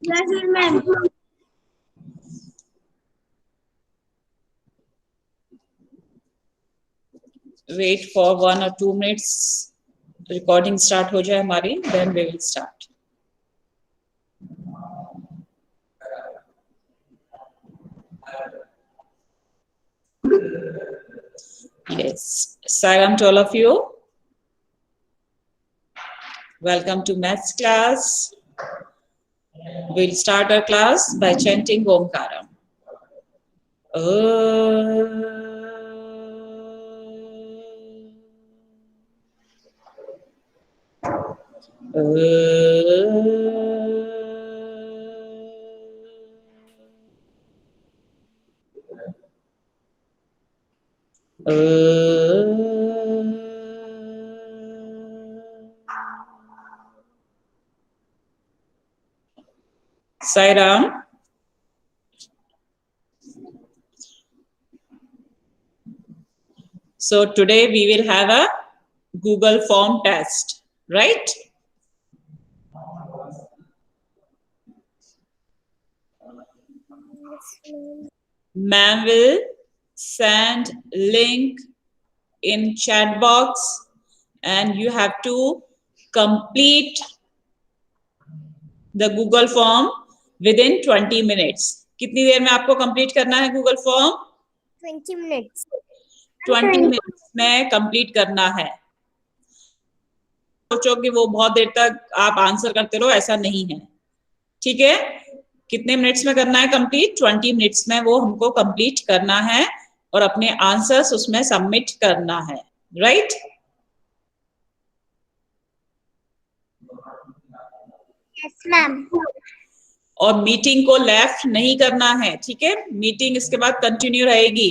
Yes, ma'am. Wait for 1 or 2 minutes. Recording start हो जाए हमारी, then we will start. Yes, salam to all of you. Welcome to maths class. We'll start our class by chanting Omkaram. Sai Ram. So today we will have a Google form test, right? Ma'am will send link in chat box and you have to complete the Google form within 20 minutes. कितनी देर में आपको complete करना है Google form? 20 minutes. 20 minutes में complete करना है. सोचो कि वो बहुत देर तक आप आंसर करते रहो, ऐसा नहीं है. ठीक है? कितने मिनट्स में करना है कंप्लीट? 20 मिनट्स में वो हमको कंप्लीट करना है और अपने आंसर्स उसमें सबमिट करना है. राइट? Yes, ma'am. और मीटिंग को लेफ्ट नहीं करना है. ठीक है? मीटिंग इसके बाद कंटिन्यू रहेगी.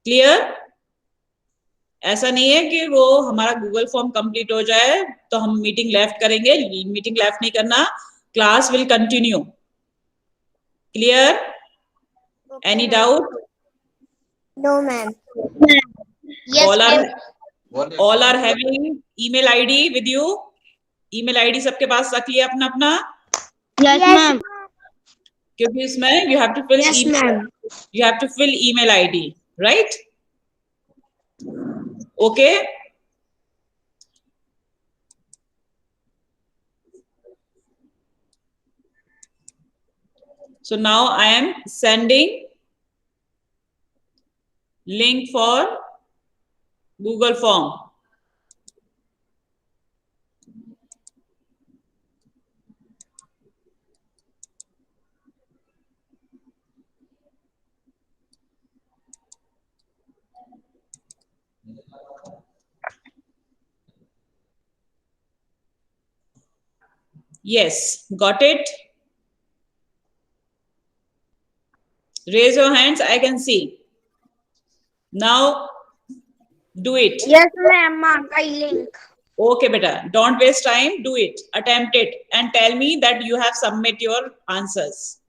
क्लियर? ऐसा नहीं है कि वो हमारा गूगल फॉर्म कंप्लीट हो जाए तो हम मीटिंग लेफ्ट करेंगे. मीटिंग लेफ्ट नहीं करना. Class will continue. Clear? Any doubt? No, ma'am. All are having email ID with you. email ID सबके पास रख लिया अपना अपना. Yes, ma'am. क्योंकि इसमें you have to fill Yes, email. ma'am. You have to fill email ID, right? Okay. So now I am sending link for Google form. Yes, got it? Raise your hands, I can see. Now do it. Yes, ma'am. Mark a link. Okay, beta. Don't waste time. Do it. Attempt it and tell me that you have submit your answers.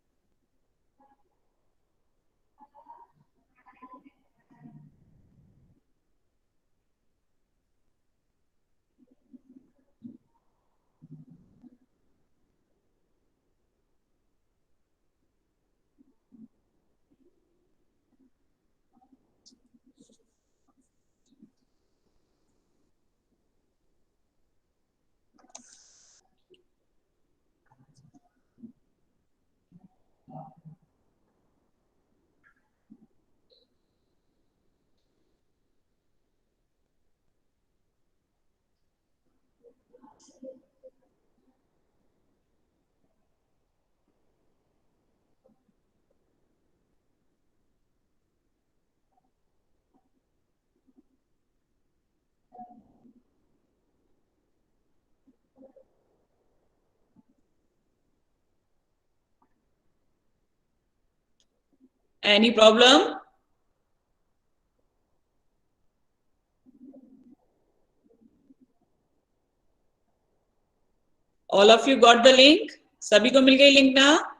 Any problem? All of you got the link? सभी को मिल गई link ना?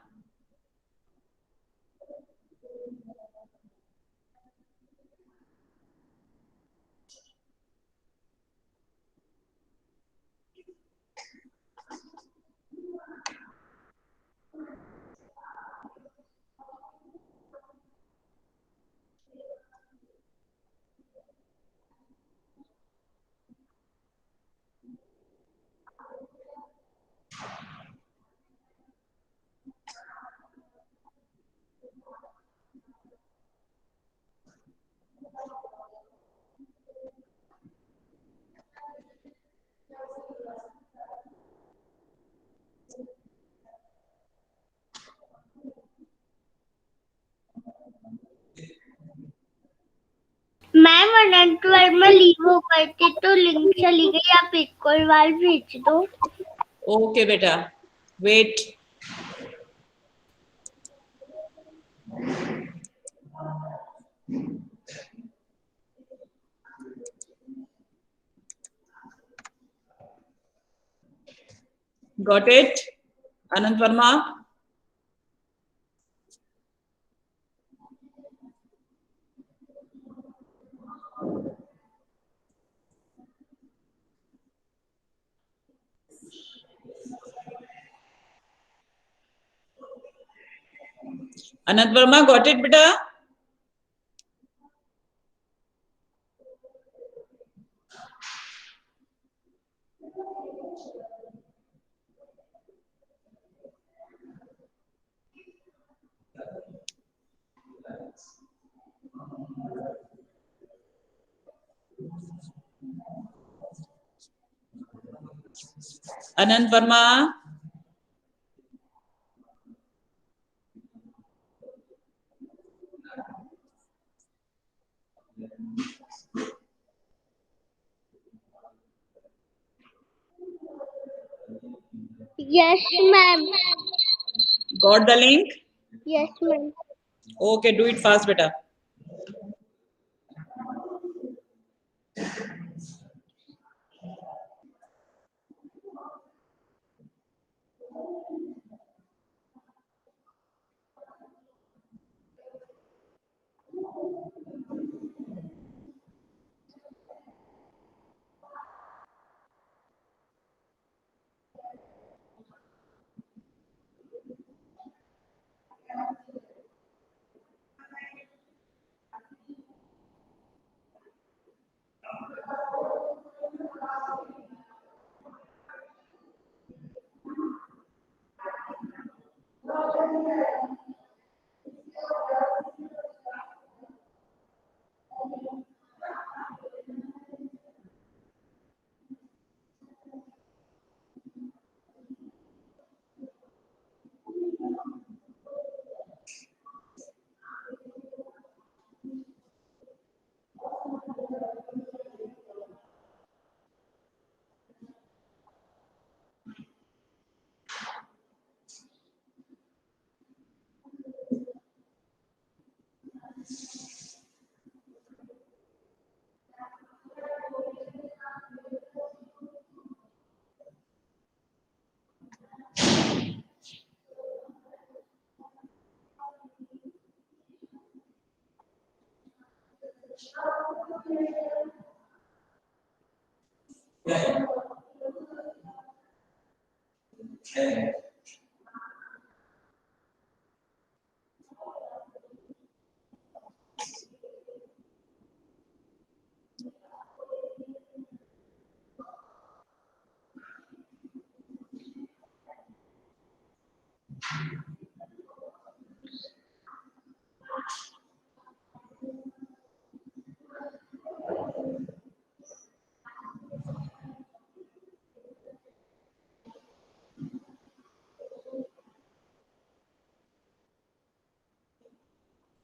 11 में leave हो गए थे तो link चली गई, आप एक और बार भेज दो। ओके बेटा, wait. Got it? Anand Verma? Anand Verma, got it, beta? Anand Verma? Yes, ma'am. Got the link? Yes, ma'am. Okay, do it fast, beta.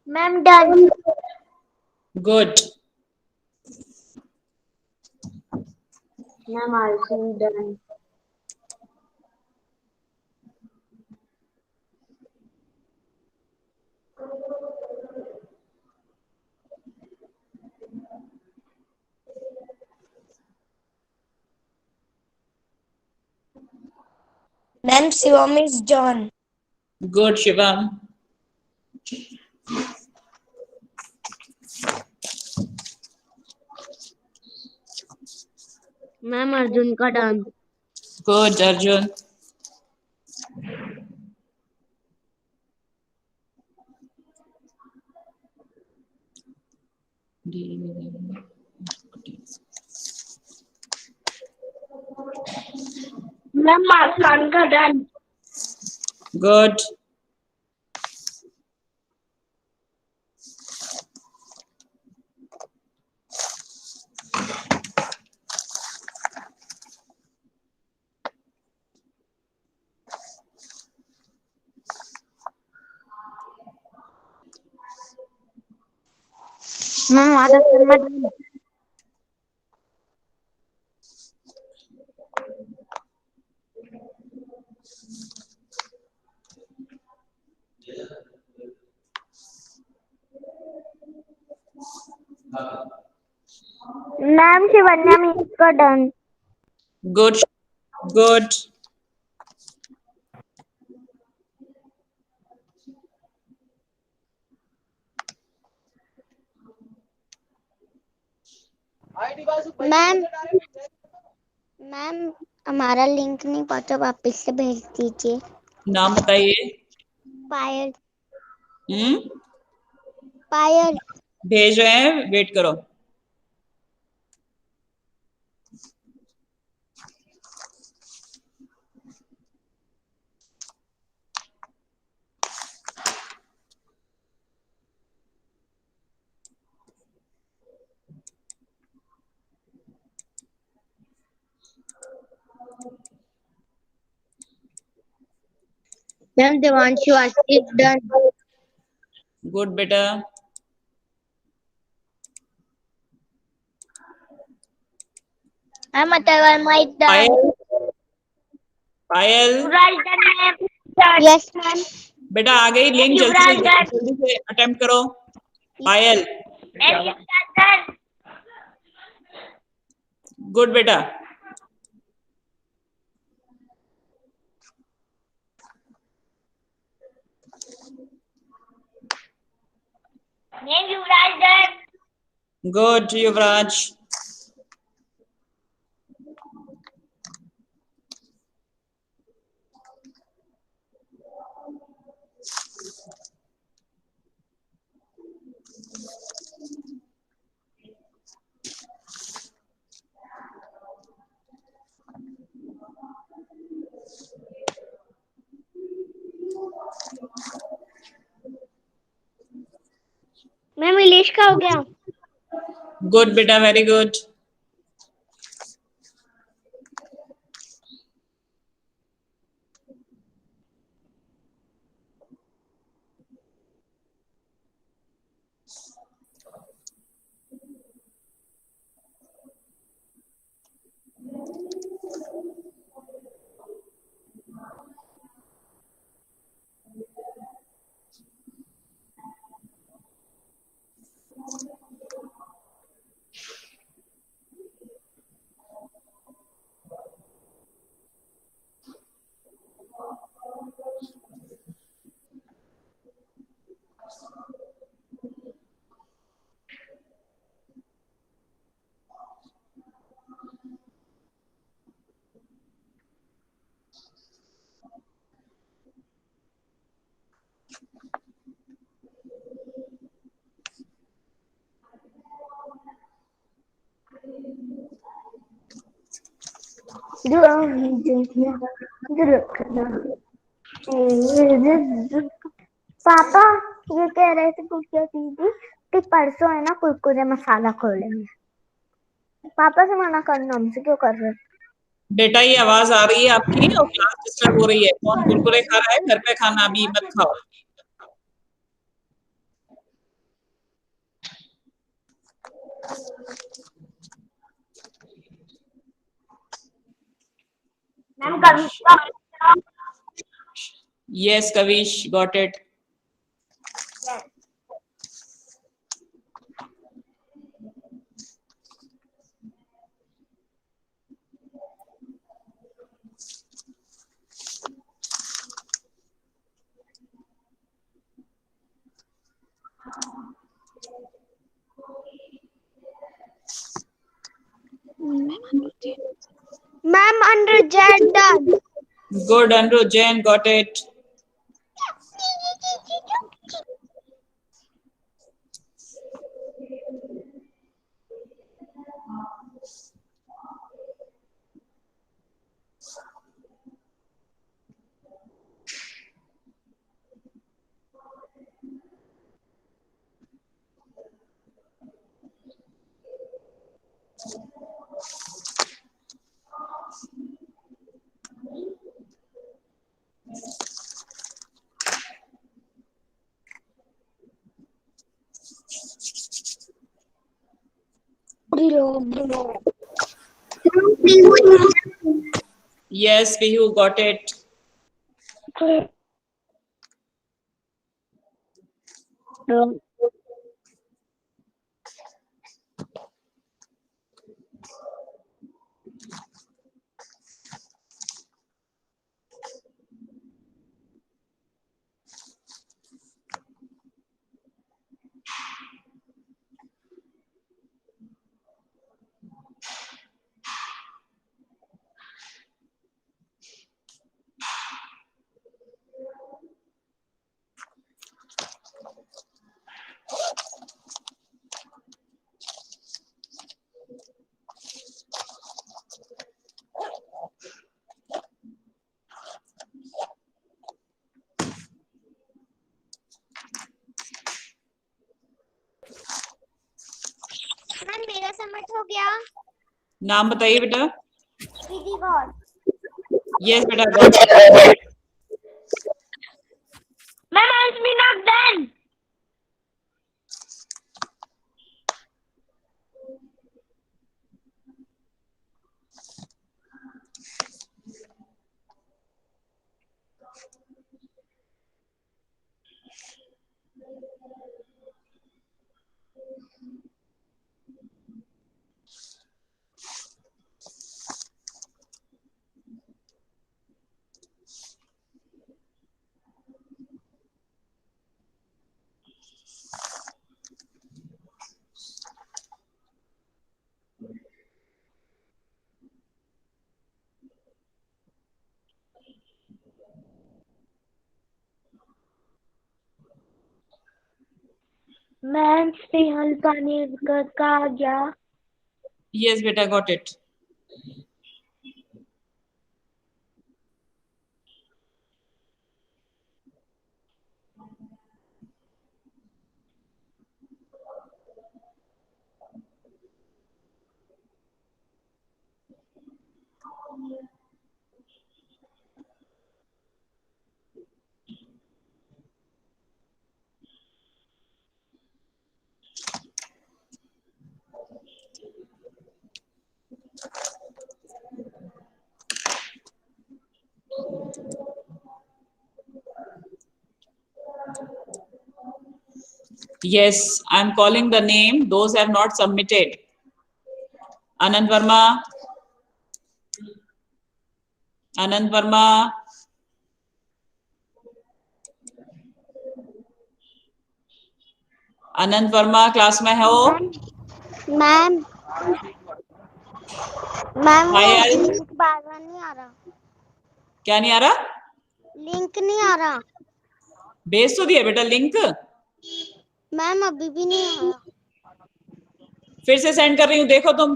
Ma'am, done. Good. Ma'am, also done. Ma'am, Shivam is done. Good, Shivam. Ma'am, Arjun ka done. Good, Arjun. Ma'am, Markan ka done. Good. Ma'am, Adarsh Sharma done. Ma'am Shivanya means का done. Good good. Ma'am ma'am हमारा link नहीं पहुंचा, वापस से भेज दीजिए। नाम बताइए। पायल। हम्म, पायल। भेज रहे हैं, वेट करो। Ma'am Devanshu Ashish done. Good बेटा। Ma'am Mike done. Payal, Payal yes ma'am. बेटा आ गई लिंक, जल्दी से जल्दी से अटेम्प्ट करो। पायल गुड बेटा। गुड युवराज। मैम इलेश का हो गया। गुड बेटा, वेरी गुड। पापा ये कह रहे थे पूछिए दीदी कि परसों है ना कुरकुरे मसाला खोलेंगे। पापा से मना करना, हमसे क्यों कर रहे? बेटा ये आवाज आ रही है आपकी और क्लास डिस्टर्ब हो रही है। कौन कुरकुरे खा रहा है? घर पे खाना, अभी मत खाओ। Ma'am Kavita. Yes Kavish, got it. Ma'am अंडर जेड done. Good Anru Jain, got it. Yes, Pihu, got it. हो गया। नाम बताइए बेटा। विधि गौर। यस बेटा, got it. Ma'am it's me not done. Ma'am Snehal Panikar का आ गया। Yes बेटा, got it. Yes, I'm calling the name. Those have not submitted. Anand Verma. Anand Verma. Anand Verma class में हो? मैम मैम वो पायल, लिंक बार बार नहीं आ रहा। क्या नहीं आ रहा? लिंक नहीं आ रहा। भेज तो दिया बेटा लिंक। मैम अभी भी नहीं आ रहा। फिर से सेंड कर रही हूँ, देखो तुम।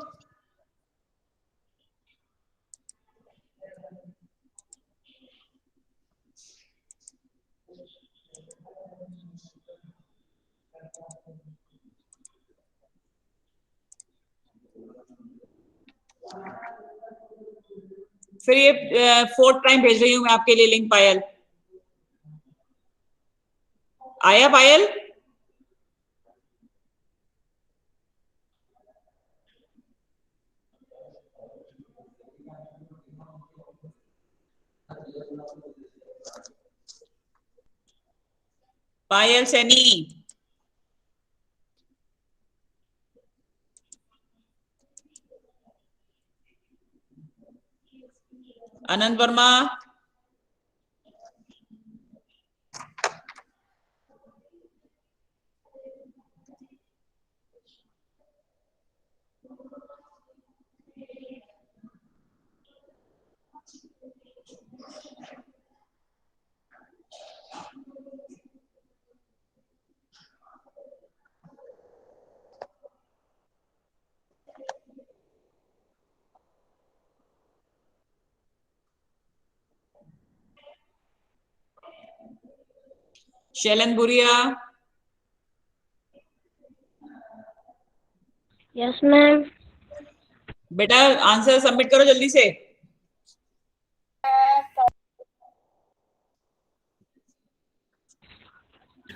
फिर ये फोर्थ टाइम भेज रही हूँ मैं आपके लिए लिंक। पायल आया? पायल पायल सैनी। आनंद वर्मा। शैलन बुरिया। Yes ma'am. बेटा आंसर सबमिट करो जल्दी से।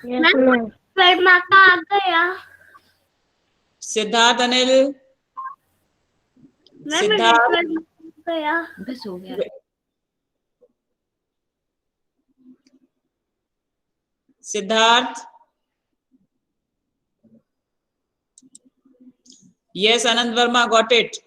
Yes ma'am. वर्मा का आ गया। सिद्धार्थ अनिल। सिद्धार्थ। गया। बस हो गया। Siddharth. Yes Anand Verma, got it.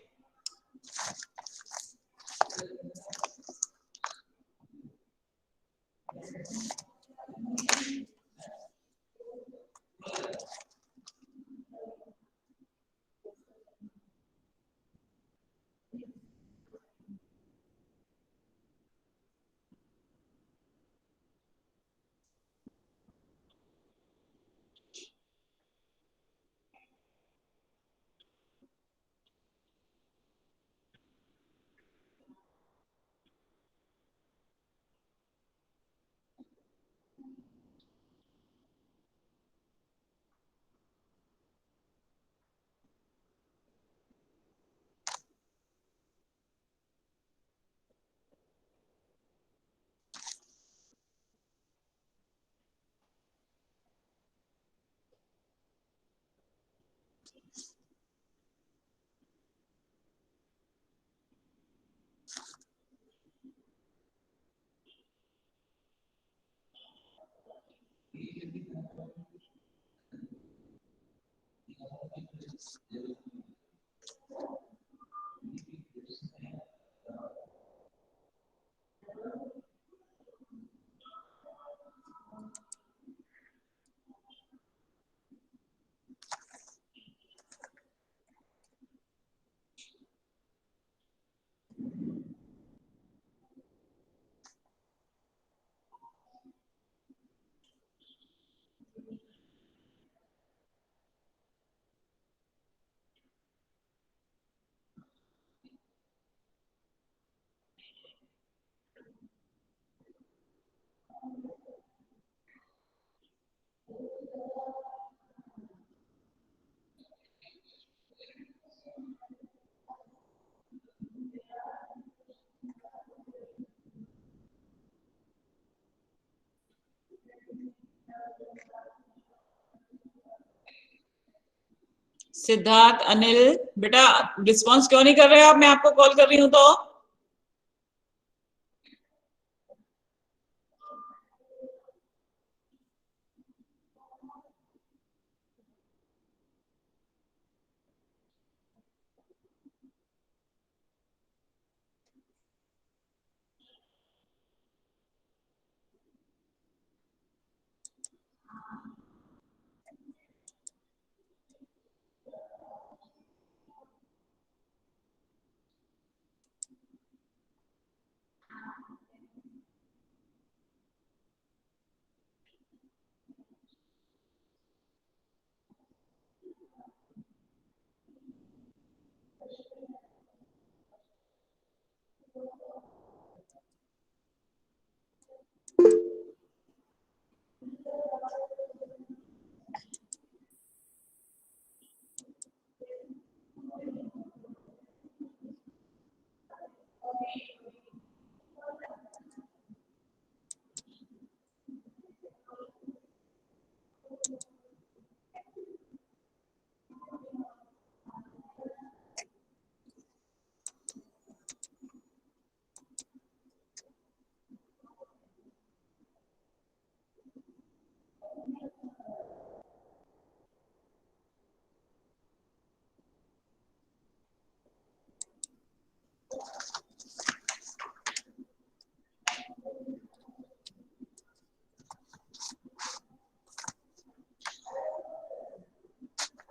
Siddharth, Anil, बेटा रिस्पॉन्स क्यों नहीं कर रहे हो आप? मैं आपको कॉल कर रही हूं तो।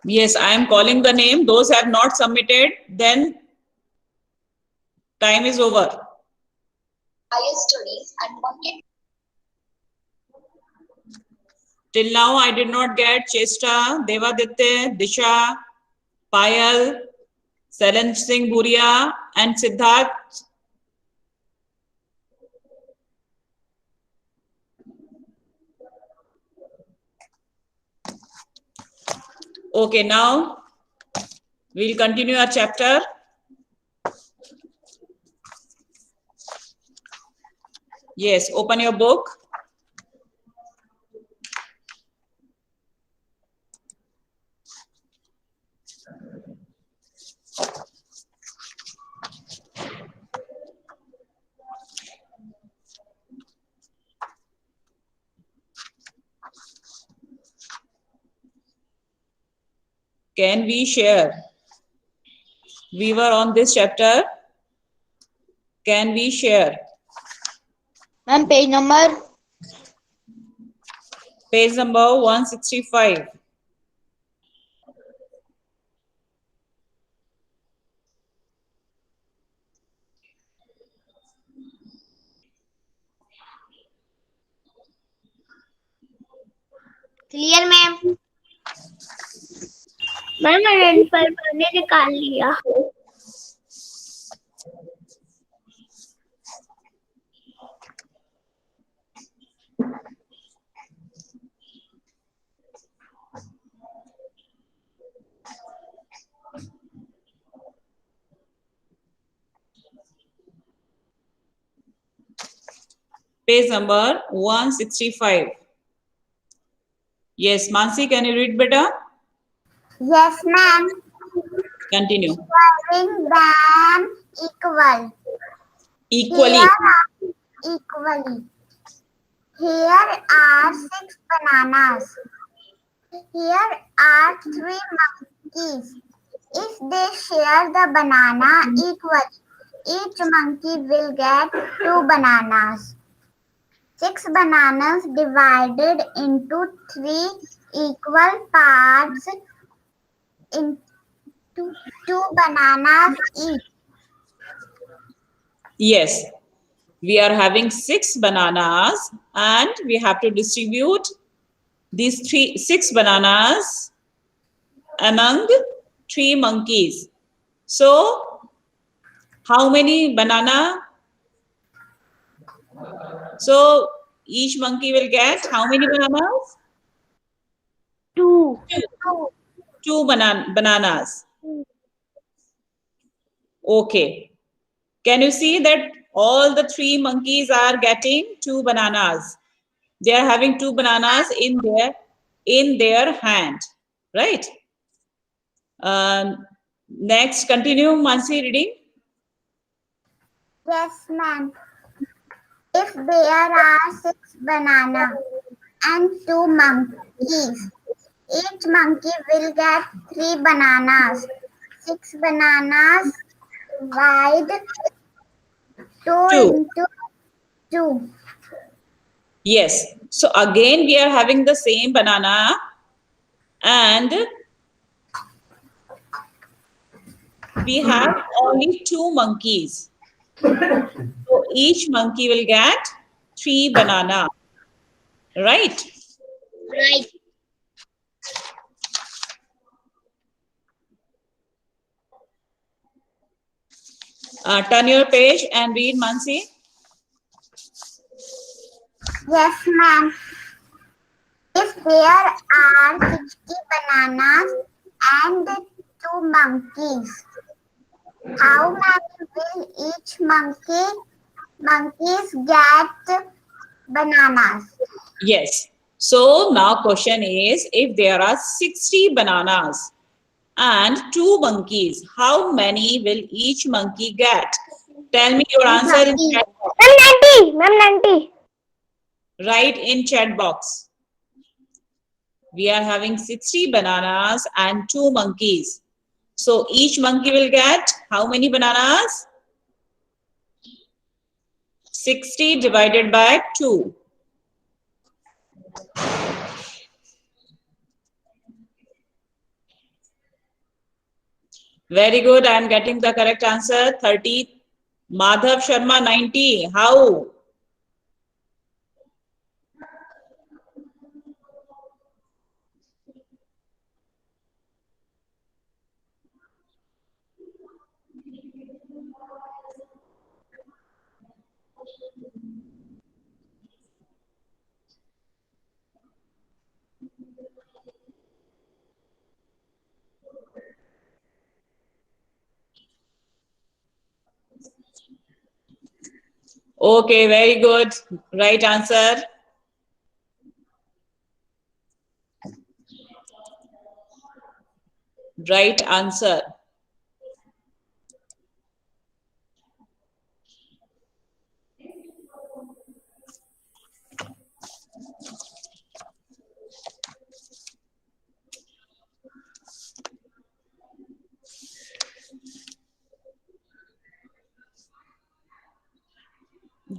Yes, I am calling the name. Those have not submitted, then time is over. Higher studies and market. Till now, I did not get Chesta, Devaditya, Disha, Payal, Saran Singh Bhuria, and Siddharth. Okay, now we'll continue our chapter. Yes, open your book. Can we share? We were on this chapter. Can we share? Ma'am, page number. Page number 165. Clear ma'am? Ma'am identifier मैंने निकाल लिया। Page number 165. Yes, Mansi, can you read, beta? Yes, ma'am. Continue. Sharing them Equally. equally. Here are 6 bananas. Here are 3 monkeys. If they share the banana equally, each monkey will get 2 bananas. 6 bananas divided into 3 equal parts into 2 bananas each. Yes. We are having 6 bananas and we have to distribute these 6 bananas among 3 monkeys. So, how many banana? So, each monkey will get how many bananas? 2. 2 bananas. Okay. Can you see that all the 3 monkeys are getting 2 bananas? They are having 2 bananas in their hand, right? Next, continue, Mansi, reading. Yes, ma'am. If there are 6 bananas and 2 monkeys, each monkey will get 3 bananas. 6 bananas divide 2 2. into 2. Yes. So again, we are having the same banana and we have only 2 monkeys. So each monkey will get 3 banana, right? Right. Turn your page and read, Mansi. Yes, ma'am. If there are 60 bananas and 2 monkeys, how many will each monkeys get bananas? Yes. So now question is, if there are 60 bananas and 2 monkeys, how many will each monkey get? Tell me your answer in chat box. Ma'am 90. Write in chat box. We are having 60 bananas and 2 monkeys. So each monkey will get how many bananas? 60 divided by 2. Very good. I am getting the correct answer. 30. Madhav Sharma 90. How? Okay, very good. Right answer. Right answer.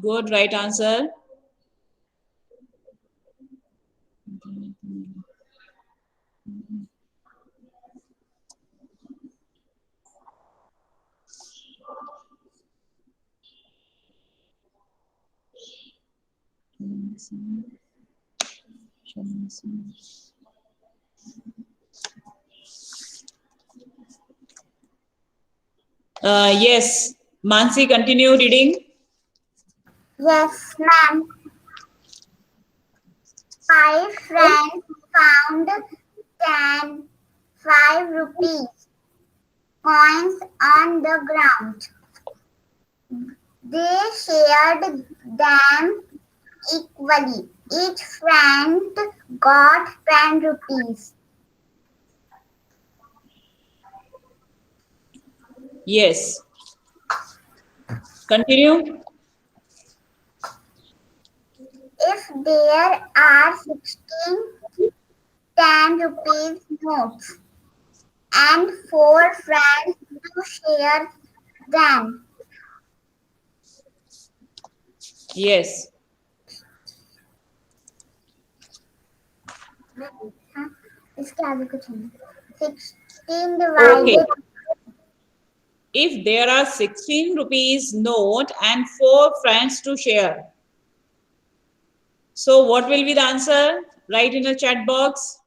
Good, right answer. Yes, Mansi, continue reading. Yes, ma'am. 5 friends found 5 rupees coins on the ground. They shared them equally. Each friend got 10 rupees. Yes. Continue. If there are 16 10 rupees notes and 4 friends to share them, Yes. इसके आगे कुछ नहीं 16 divided Okay. If there are 16 rupees note and 4 friends to share. So what will be the answer? Write in the chat box.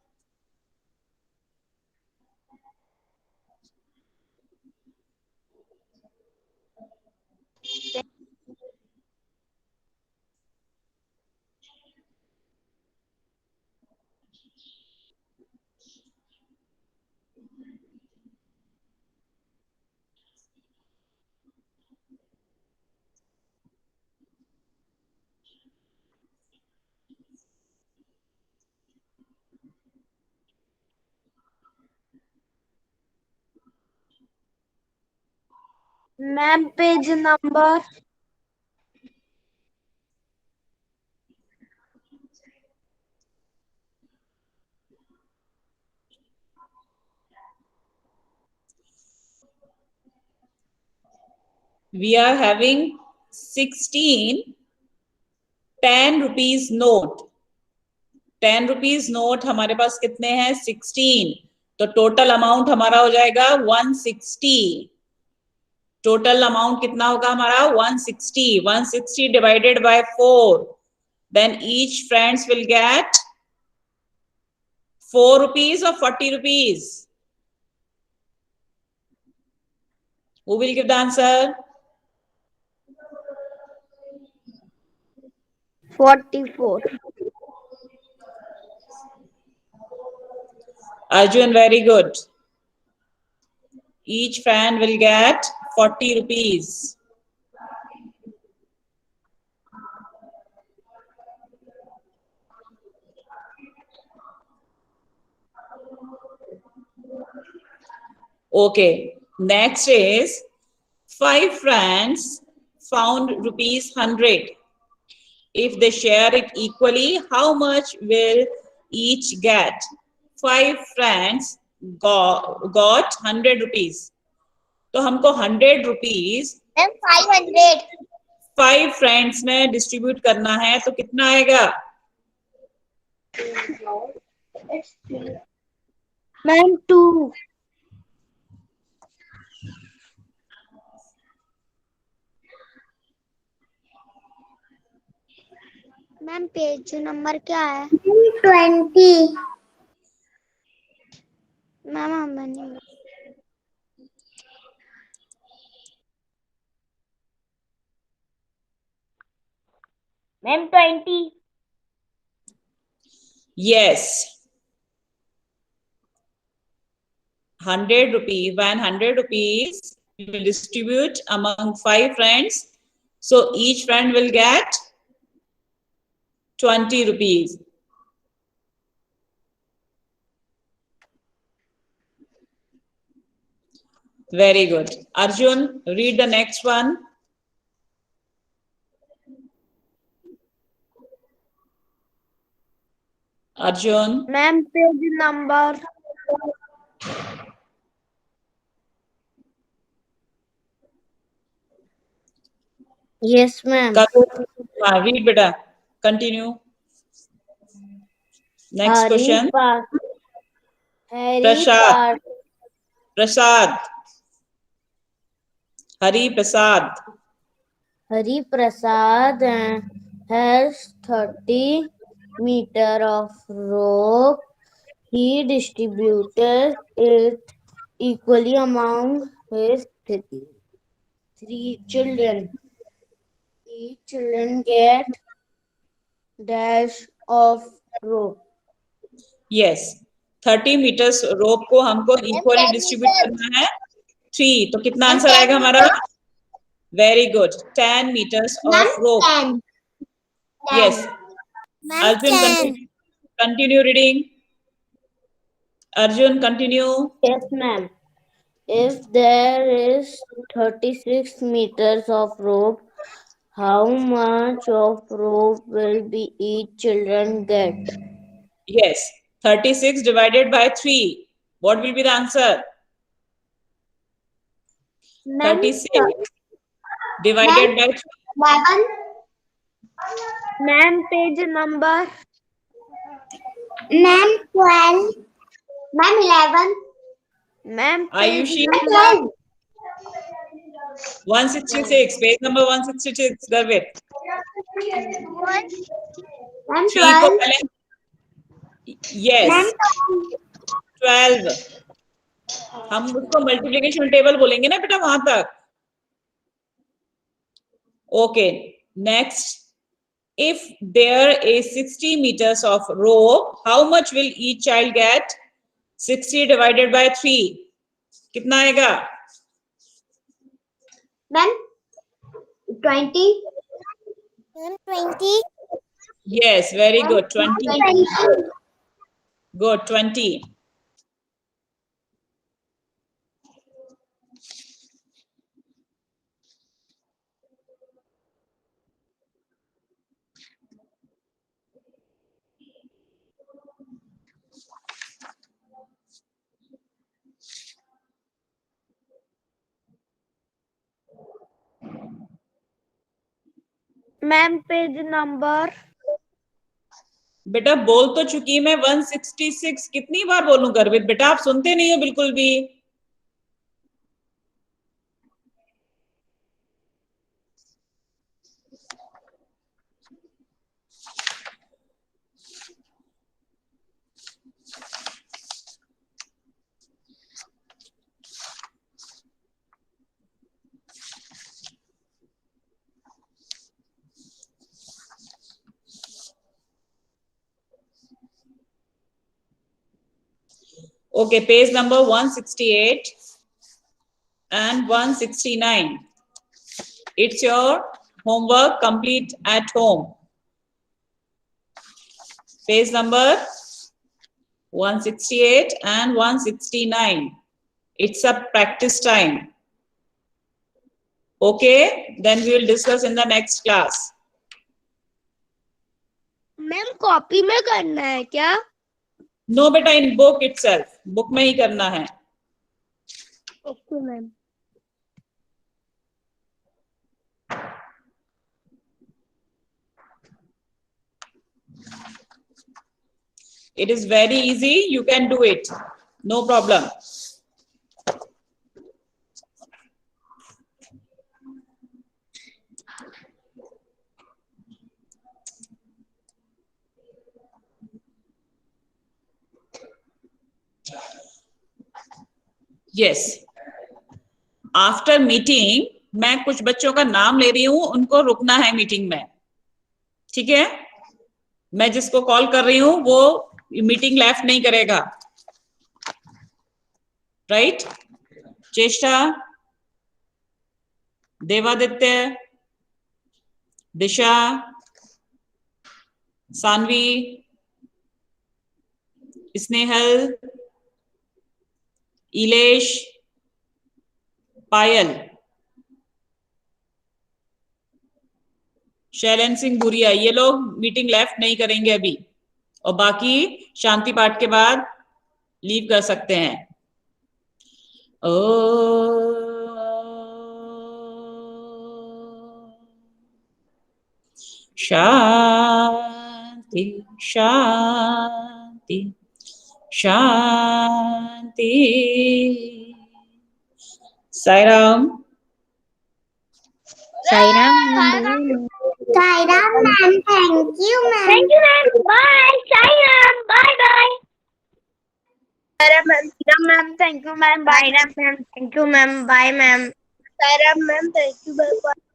Ma'am page number We are having 16 10 rupees note. 10 rupees note हमारे पास कितने हैं? 16. तो total amount हमारा हो जाएगा 160. Total amount कितना होगा हमारा? 160. 160 divided by 4. Then each friends will get 4 rupees or 40 rupees. Who will give the answer? 44 Arjun, very good. Each fan will get 40 rupees. Okay, next is 5 friends found rupees 100. If they share it equally, how much will each get? 5 friends got 100 rupees. तो हमको 100 rupees then 500 5 friends में distribute करना है, तो कितना आएगा? Ma'am 2 ma'am page number क्या है? 20 मैम हमें नहीं ma'am 20 Yes. 100 rupees. When 100 rupees we will distribute among 5 friends. So each friend will get 20 rupees. Very good. Arjun, read the next one. Arjun. Ma'am page number yes ma'am Read beta. Continue. Next question. Prasad. Prasad. Hari Prasad. Hari Prasad has 30 meter of rope. He distributed it equally among his three children. Each children get dash of rope. Yes. 30 meters rope को हमको equally distribute करना है 3. तो कितना answer आएगा हमारा? Very good. 10 meters of rope. 10. Yes. Arjun, continue reading. Arjun, continue. Yes, ma'am. If there is 36 meters of rope, how much of rope will be each children get? Yes, 36 divided by 3. What will be the answer? Ma'am, 36 divided by 3. 11. Ma'am, page number. Ma'am, 12. Ma'am, 11. Ma'am, page Ayushi, number. 166, page number 166, Garvit. Ma'am, 3 को 12. पहले, yes, 12. हम उसको multiplication table बोलेंगे ना बेटा वहां तक. Okay, next. If there is 60 meters of rope, how much will each child get? 60 divided by 3. कितना आएगा? Ma'am, 20. Ma'am, 20. Yes, very good. 20. 20. Good, 20. Ma'am, page number. बेटा बोल तो चुकी मैं 166. कितनी बार बोलूं गर्वित बेटा, आप सुनते नहीं हो बिल्कुल भी. Okay, page number 168 and 169. It's your homework, complete at home. Page number 168 and 169. It's a practice time. Okay, then we will discuss in the next class. Ma'am copy में करना है क्या? No बेटा, in book itself. Book में ही करना है. Okay ma'am. It is very easy. You can do it. No problem. Yes. After meeting, मैं कुछ बच्चों का नाम ले रही हूं, उनको रुकना है मीटिंग में. ठीक है? मैं जिसको कॉल कर रही हूं वो मीटिंग लेफ्ट नहीं करेगा. राइट? चेष्टा, देवादित्य, दिशा, सानवी, स्नेहल, इलेश, पायल, शैलेंद्र सिंह भूरिया, ये लोग मीटिंग लेफ्ट नहीं करेंगे अभी. और बाकी शांति पाठ के बाद लीव कर सकते हैं. शांति शांति शांति. Sairam. Sairam ma'am, thank you ma'am. Thank you ma'am. Bye. Sairam, bye bye. Sairam ma'am, thank you ma'am. Bye ma'am. Thank you ma'am. Bye ma'am. Sairam ma'am, thank you. Bye bye.